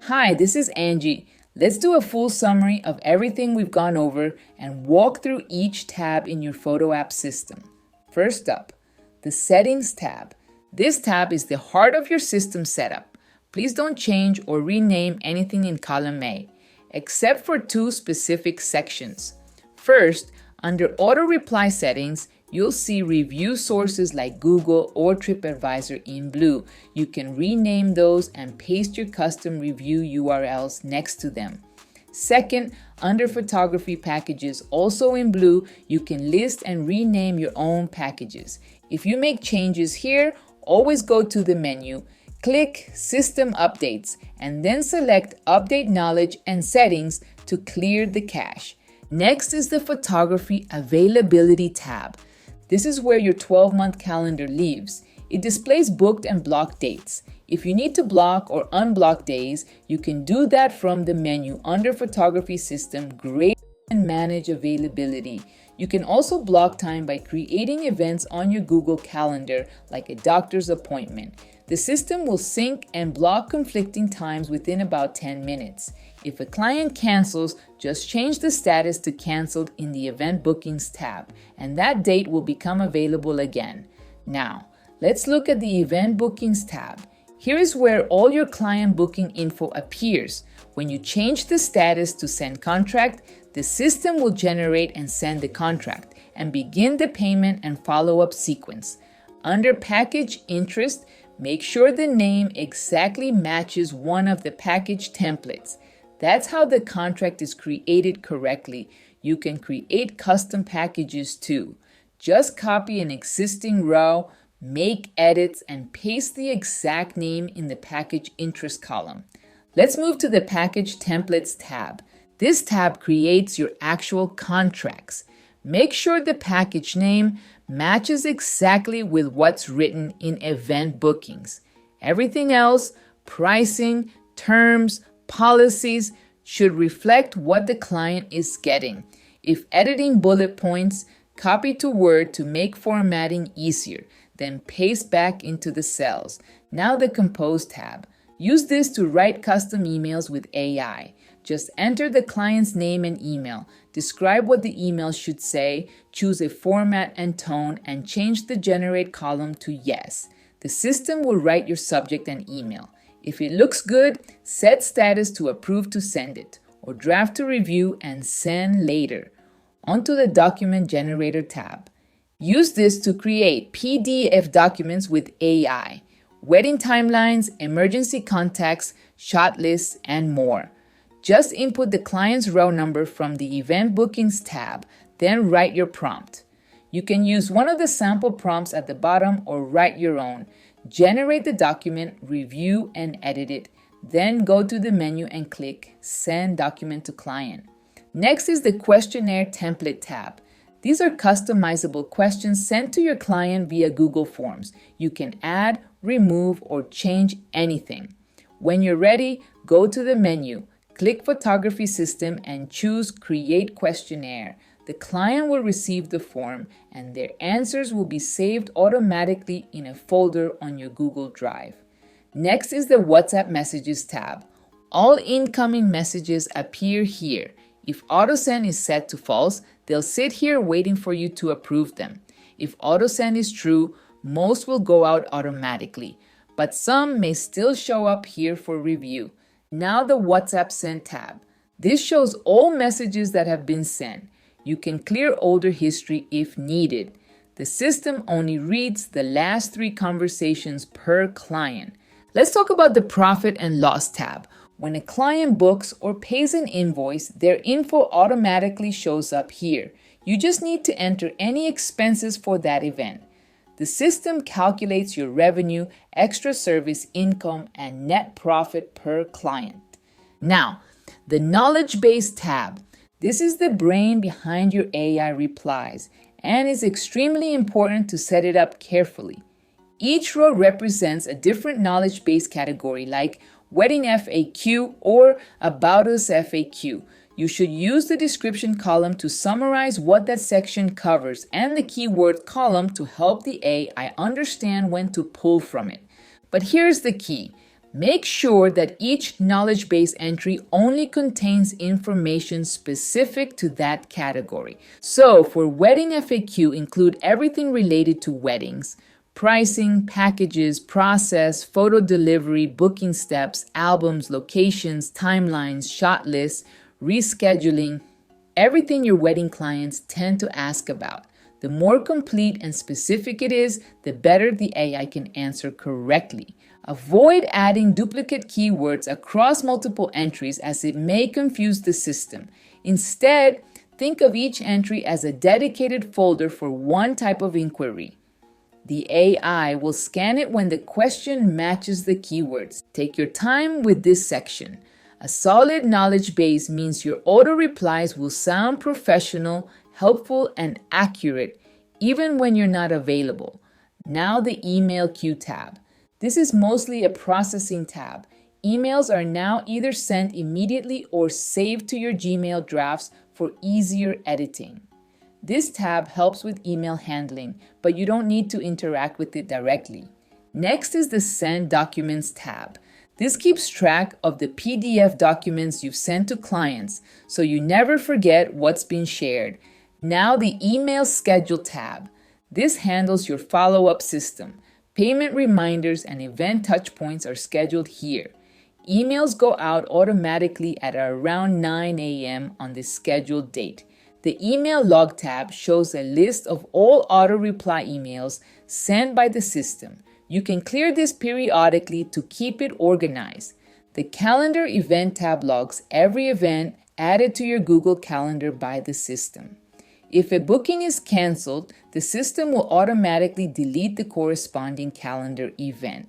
Hi, this is Angie. Let's do a full summary of everything we've gone over and walk through each tab in your PhotoApp system. First up, the Settings tab. This tab is the heart of your system setup. Please don't change or rename anything in column A, except for two specific sections. First, under Auto Reply Settings, you'll see review sources like Google or TripAdvisor in blue. You can rename those and paste your custom review URLs next to them. Second, under Photography Packages, also in blue, you can list and rename your own packages. If you make changes here, always go to the menu, click System Updates, and then select Update Knowledge and Settings to clear the cache. Next is the Photography Availability tab. This is where your 12-month calendar lives. It displays booked and blocked dates. If you need to block or unblock days, you can do that from the menu under Photography System, Grade and Manage Availability. You can also block time by creating events on your Google Calendar, like a doctor's appointment. The system will sync and block conflicting times within about 10 minutes. If a client cancels, just change the status to Canceled in the Event Bookings tab, and that date will become available again. Now, let's look at the Event Bookings tab. Here is where all your client booking info appears. When you change the status to Send Contract, the system will generate and send the contract and begin the payment and follow-up sequence. Under Package Interest, make sure the name exactly matches one of the package templates. That's how the contract is created correctly. You can create custom packages too. Just copy an existing row, make edits, and paste the exact name in the package interest column. Let's move to the Package Templates tab. This tab creates your actual contracts. Make sure the package name matches exactly with what's written in Event Bookings. Everything else, pricing, terms, policies, should reflect what the client is getting. If editing bullet points, copy to Word to make formatting easier, then paste back into the cells. Now the Compose tab. Use this to write custom emails with AI. Just enter the client's name and email, describe what the email should say, choose a format and tone, and change the Generate column to Yes. The system will write your subject and email. If it looks good, set status to Approve to send it, or Draft to review and send later. Onto the Document Generator tab. Use this to create PDF documents with AI, wedding timelines, emergency contacts, shot lists, and more. Just input the client's row number from the Event Bookings tab, then write your prompt. You can use one of the sample prompts at the bottom or write your own. Generate the document, review, and edit it. Then go to the menu and click Send Document to Client. Next is the Questionnaire Template tab. These are customizable questions sent to your client via Google Forms. You can add, remove, or change anything. When you're ready, go to the menu, click Photography System, and choose Create Questionnaire. The client will receive the form, and their answers will be saved automatically in a folder on your Google Drive. Next is the WhatsApp Messages tab. All incoming messages appear here. If AutoSend is set to false, they'll sit here waiting for you to approve them. If AutoSend is true, most will go out automatically, but some may still show up here for review. Now the WhatsApp Sent tab. This shows all messages that have been sent. You can clear older history if needed. The system only reads the last 3 conversations per client. Let's talk about the Profit and Loss tab. When a client books or pays an invoice, their info automatically shows up here. You just need to enter any expenses for that event. The system calculates your revenue, extra service income, and net profit per client. Now, the Knowledge Base tab. This is the brain behind your AI replies, and is extremely important to set it up carefully. Each row represents a different knowledge base category, like Wedding FAQ or About Us FAQ. You should use the description column to summarize what that section covers, and the keyword column to help the AI understand when to pull from it. But here's the key. Make sure that each knowledge base entry only contains information specific to that category. So for wedding FAQ, include everything related to weddings: pricing, packages, process, photo delivery, booking steps, albums, locations, timelines, shot lists, rescheduling, everything your wedding clients tend to ask about. The more complete and specific it is, the better the AI can answer correctly. Avoid adding duplicate keywords across multiple entries, as it may confuse the system. Instead, think of each entry as a dedicated folder for one type of inquiry. The AI will scan it when the question matches the keywords. Take your time with this section. A solid knowledge base means your auto replies will sound professional, helpful, and accurate, even when you're not available. Now the email queue tab. This is mostly a processing tab. Emails are now either sent immediately or saved to your Gmail drafts for easier editing. This tab helps with email handling, but you don't need to interact with it directly. Next is the Send Documents tab. This keeps track of the PDF documents you've sent to clients, so you never forget what's been shared. Now the Email Schedule tab. This handles your follow-up system. Payment reminders and event touchpoints are scheduled here. Emails go out automatically at around 9 a.m. on the scheduled date. The Email Log tab shows a list of all auto-reply emails sent by the system. You can clear this periodically to keep it organized. The Calendar Event tab logs every event added to your Google Calendar by the system. If a booking is canceled, the system will automatically delete the corresponding calendar event.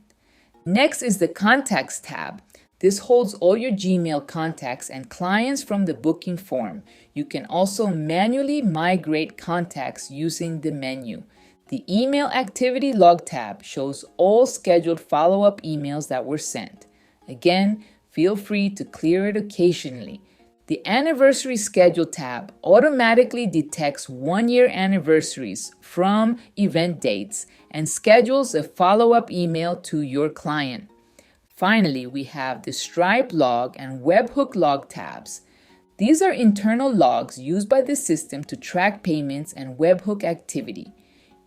Next is the Contacts tab. This holds all your Gmail contacts and clients from the booking form. You can also manually migrate contacts using the menu. The Email Activity Log tab shows all scheduled follow-up emails that were sent. Again, feel free to clear it occasionally. The Anniversary Schedule tab automatically detects one-year anniversaries from event dates and schedules a follow-up email to your client. Finally, we have the Stripe Log and Webhook Log tabs. These are internal logs used by the system to track payments and webhook activity.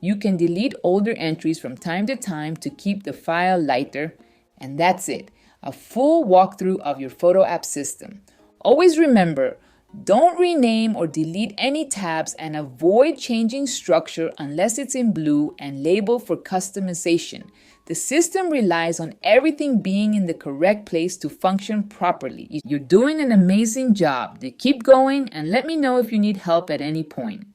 You can delete older entries from time to time to keep the file lighter. And that's it, a full walkthrough of your PhotoApp system. Always remember, don't rename or delete any tabs, and avoid changing structure unless it's in blue and labeled for customization. The system relies on everything being in the correct place to function properly. You're doing an amazing job. Keep going and let me know if you need help at any point.